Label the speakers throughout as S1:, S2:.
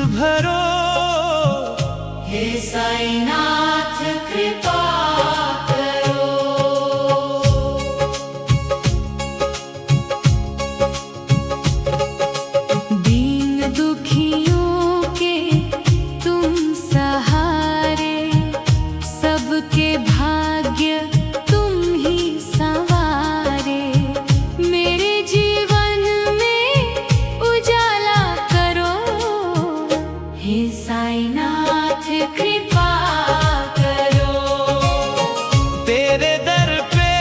S1: भरो।
S2: हे साईनाथ कृपा करो। दीन दुखियों के तुम सहारे, सबके भाग्य तुम ही संवारे। मेरे जीवन में उजाला करो। हे साईनाथ कृपा करो।
S1: तेरे दर पे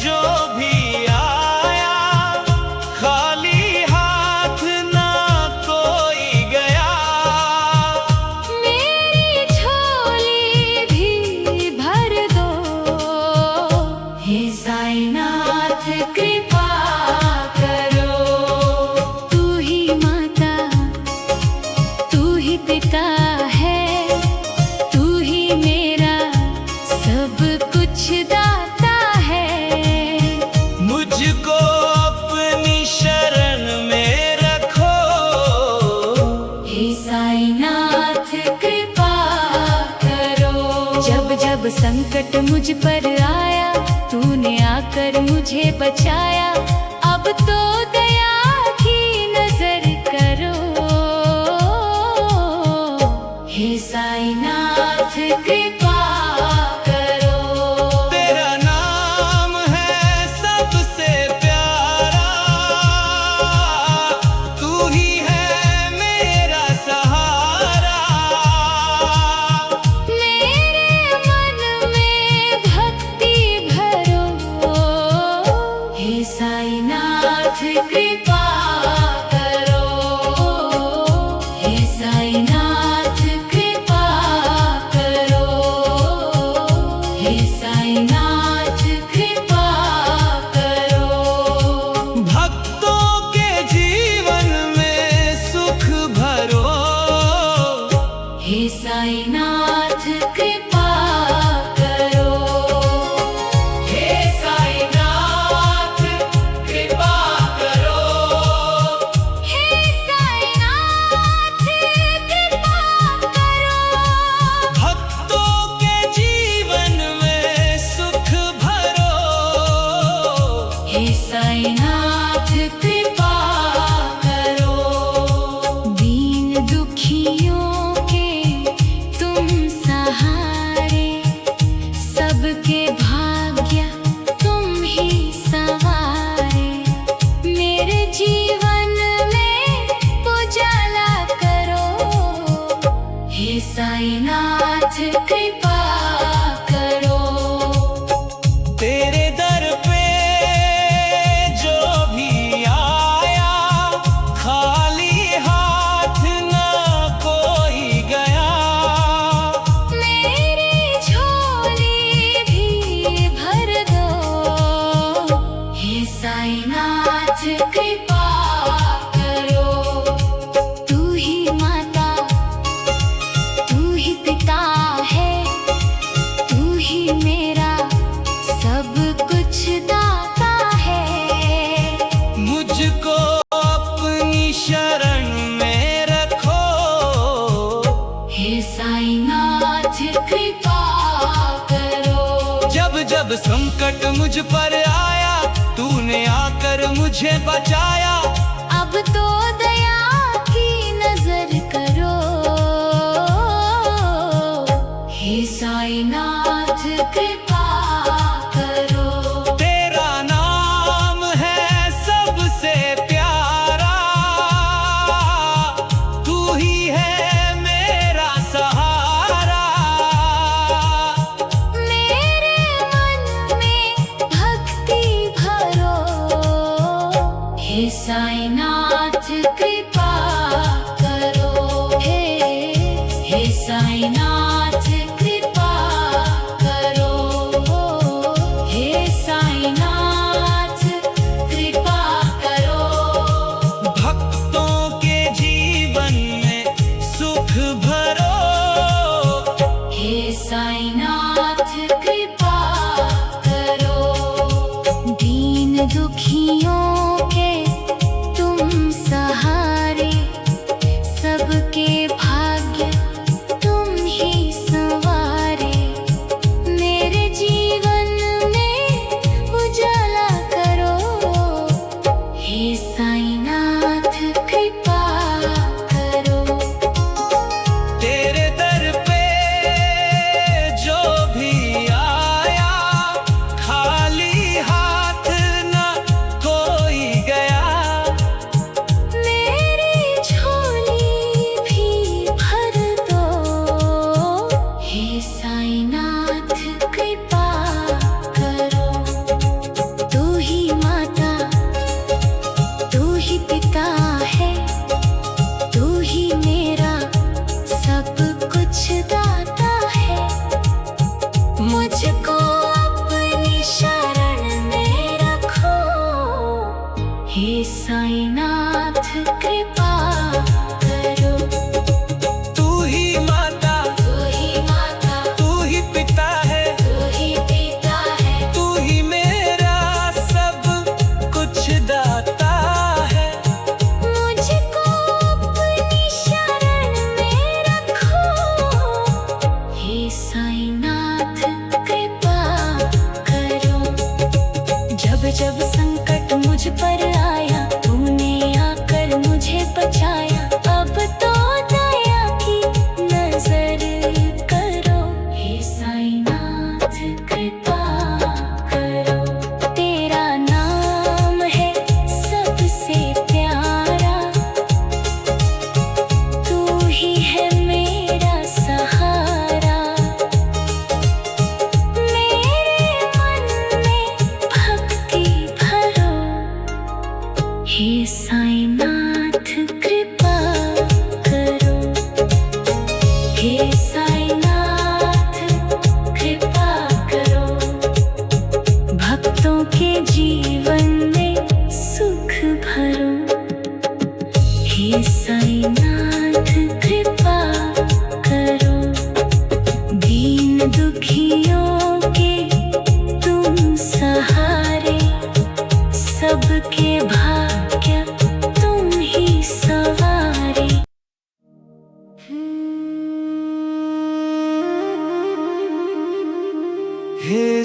S1: जो भी आया, खाली हाथ ना कोई गया।
S2: मेरी झोली भी भर दो। हे साईनाथ कृपा करो। तू ही माता, तू ही पिता है, तू ही मेरा सब कुछ दाता है।
S1: मुझको अपनी शरण में रखो।
S2: हे साईनाथ कृपा करो। जब जब संकट मुझ पर आया, तूने आकर मुझे बचाया। अब तो दया की नजर करो। हे साईनाथ कृपा करो।
S1: तेरा नाम है सबसे प्यारा, तू ही है मेरा सहारा।
S2: मेरे मन में भक्ति भरो। हे साईनाथ कृपा करो। हे साईनाथ कृपा करो। हे साईनाथ कृपा करो।
S1: भक्तों के जीवन में सुख भरो।
S2: हे साईनाथ कृपा करो। हे साईनाथ कृपा करो। हे साईनाथ कृपा करो।
S1: भक्तों के जीवन में सुख भरो।
S2: हे साईनाथ कृपा करो। दीन दुखियों के तुम सहारे, सबके भाग्य तुम ही संवारे। मेरे जीवन में उजाला करो। हे साईनाथ कृपा करो।
S1: तेरे दर पे जो भी आया, खाली हाथ ना कोई गया।
S2: मेरी झोली भी भर दो। हे साईनाथ कृपा करो। तू ही माता, तू ही पिता है, तू ही मेरा सब कुछ दाता है।
S1: मुझको अपनी शरण में रखो।
S2: हे साईनाथ कृपा करो।
S1: जब जब संकट मुझ पर आया, तूने आकर मुझे बचाया।
S2: अब तो दया की नजर करो। हे साईनाथ कृपा करो।
S1: तेरा नाम है सबसे प्यारा, तू ही है मेरा सहारा।
S2: मेरे मन में भक्ति भरो। हे साईनाथ कृपा करो। हे साईनाथ कृपा करो। हे साईनाथ कृपा करो।
S1: भक्तों के जीवन में सुख भरो।
S2: हे साईनाथ कृपा करो। दीन दुखियों के तुम सहारे, सब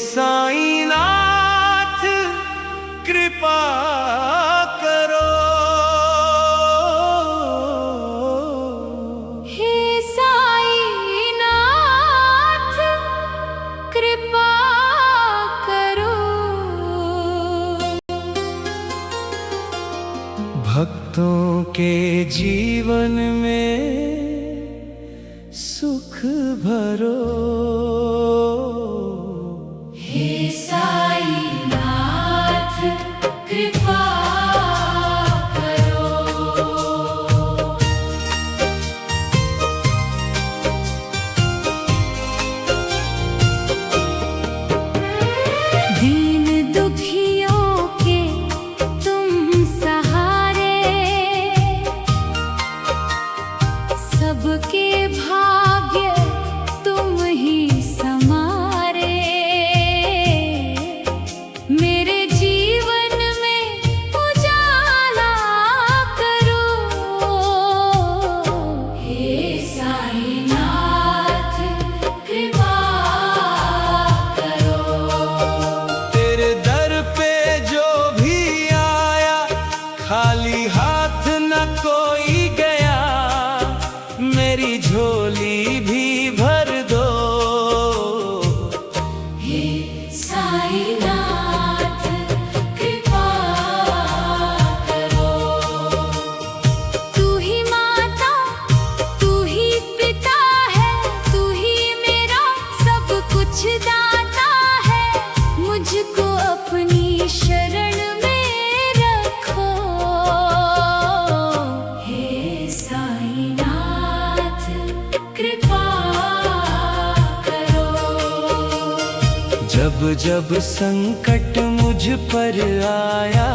S1: साईनाथ कृपा करो।
S2: हे साईनाथ कृपा करो।
S1: भक्तों के जीवन में सुख भरो।
S2: हे साईनाथ कृपा करो। दीन दुखियों के तुम सहारे, सबके भाग्य तुम ही संवारे। मेरे जीवन में उजाला करो। हे साईनाथ कृपा करो।
S1: तेरे दर पे जो भी आया खाली हाथ न कोई गया, मेरी झोली भी भर दो।
S2: हे साईनाथ कृपा करो। तू ही माता, तू ही पिता है, तू ही मेरा सब कुछ दाता है। मुझको अपनी शरण में रखो। हे साईनाथ कृपा करो।
S1: जब जब संकट मुझ पर आया,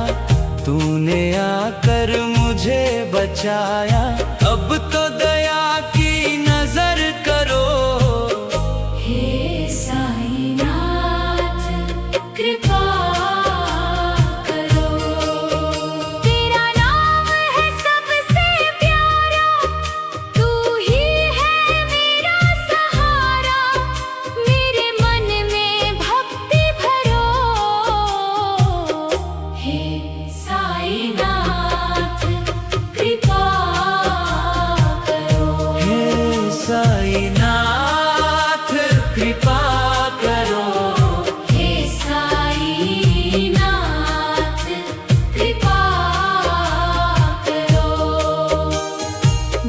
S1: तूने आकर मुझे बचाया। अब तो दया की नजर करो।
S2: हे साईनाथ कृपा करो। तेरा नाम है सबसे प्यारा, तू ही है मेरा सहारा। मेरे मन में भक्ति भरो। हे साईनाथ कृपा करो।
S1: हे साईनाथ कृपा करो।
S2: हे साईनाथ कृपा करो।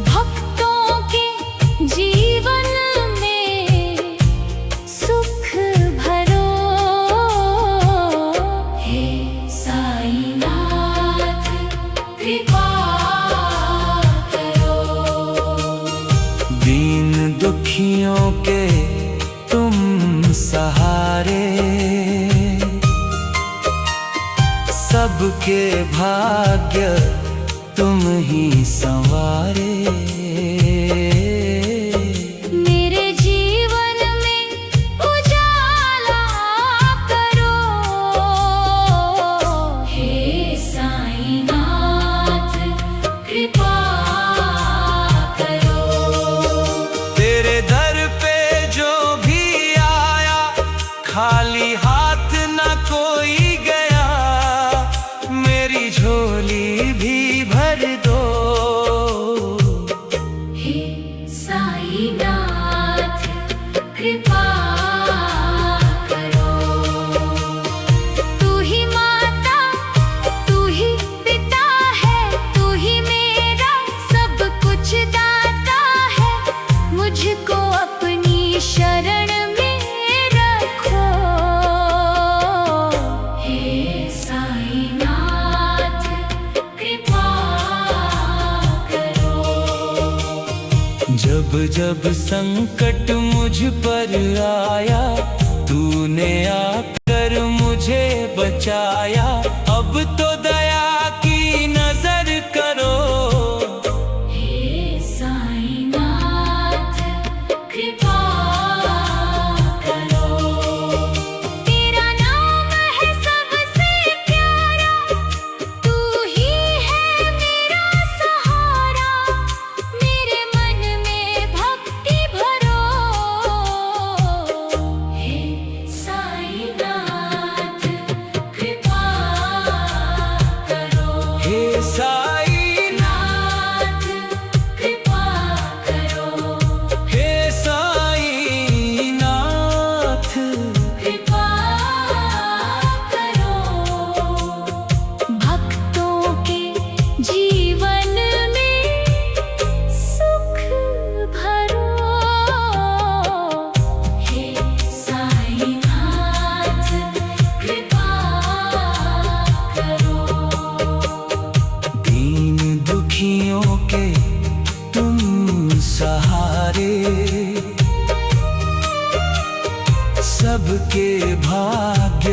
S2: भक्तों के जीवन में सुख भरो। हे साईनाथ कृपा करो।
S1: दीन दुखियों के तुम सहारे, सबके भाग्य तुम ही संवारे।
S2: मेरे जीवन में उजाला करो। हे साईनाथ कृपा करो।
S1: तेरे दर पे जो भी आया खाली हाथ न कोई गया, मेरी झोली भी भर दो।
S2: हे साईनाथ कृपा करो। तू ही माता, तू ही पिता है, तू ही मेरा सब कुछ दाता है। मुझको अपनी शरण में रखो। हे साईनाथ कृपा करो।
S1: जब जब संकट मुझ पर आया, तूने आकर मुझे बचाया। अब तो दया की नजर करो।
S2: हे साईनाथ कृपा करो। तेरा नाम है सबसे प्यारा, तू ही है मेरा सहारा। मेरे मन में भक्ति भरो। हे साईनाथ
S1: सहारे, सबके भाग्य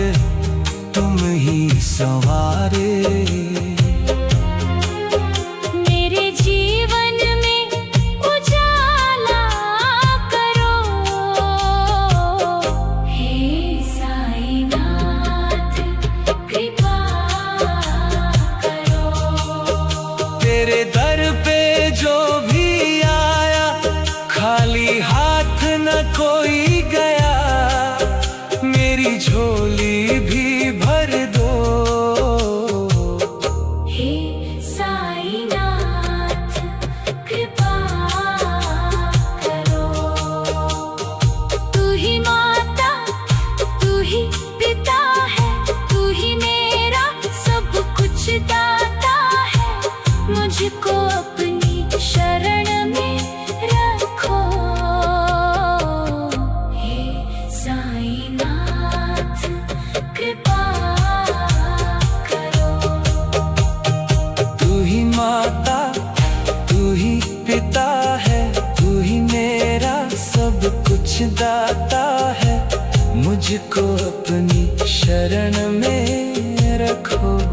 S1: तुम ही संवारे।
S2: मेरे जीवन में उजाला करो, हे साईनाथ कृपा करो।
S1: तेरे दर पे जो भी आया, खाली हाथ न कोई गया, मेरी झोली भी भर दो।
S2: हे साईनाथ कृपा करो। तू ही माता, तू ही पिता है, तू ही मेरा सब कुछ दाता है। मुझको अपनी शरण में रखो, हे साईनाथ कृपा करो।
S1: तू ही माता, तू ही पिता है, तू ही मेरा सब कुछ दाता है। मुझको अपनी शरण में रखो।